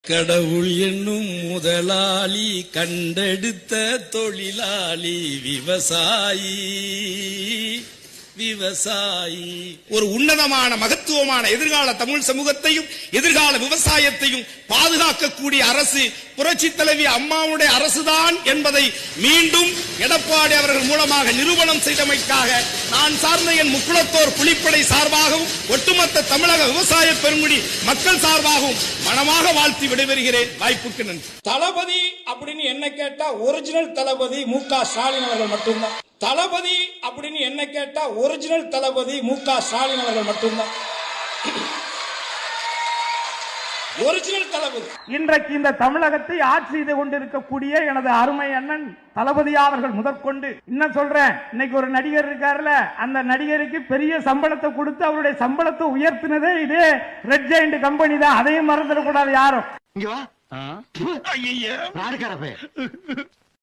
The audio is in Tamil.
கடவுள் என்னும் முதலாளி கண்டெடுத்த தொழிலாளி விவசாயி விவசாயி. ஒரு உன்னதமான மகத்துவமான எதிர்கால தமிழ் சமூகத்தையும் எதிர்கால விவசாயத்தையும் பாதுகாக்கக்கூடிய அரசு புரட்சி தலைவி அம்மாவுடைய அரசுதான் என்பதை மீண்டும் எடப்பாடி அவர்கள் மூலமாக நிரூபணம் செய்தமைக்காக நான் சார்ந்த என் முக்குளத்தோர் புலிப்படை சார்பாகவும் ஒட்டுமொத்த தமிழக விவசாய பெருங்குடி மக்கள் சார்பாகவும் மனமாக வாழ்த்தி விடைபெறுகிறேன். வாய்ப்புக்கு நன்றி. தளபதி அப்படின்னு என்ன கேட்டா ஒரிஜினல் தளபதி மு.க. ஸ்டாலின் அவர்கள் மட்டும்தான். தளபதி அப்படின்னு என்ன கேட்டா ஒரிஜினல் தளபதி மு.க. ஸ்டாலின் அவர்கள் மட்டும்தான். ஒரிஜினல் தளபதி. இன்றைக்கு இந்த தமிழகத்தை ஆட்சி செய்து கொண்டிருக்கக்கூடிய எனது அருமை அண்ணன் தளபதி அவர்கள் முதற்கொண்டு இன்னும் சொல்றேன், இன்னைக்கு ஒரு நடிகர் இருக்காருல, அந்த நடிகருக்கு பெரிய சம்பளத்தை கொடுத்து அவருடைய சம்பளத்தை உயர்த்தினதே இதே ரெட் ஜெயண்ட் கம்பெனி தான். அதையும் மறந்துடக்கூடாது யாரும்.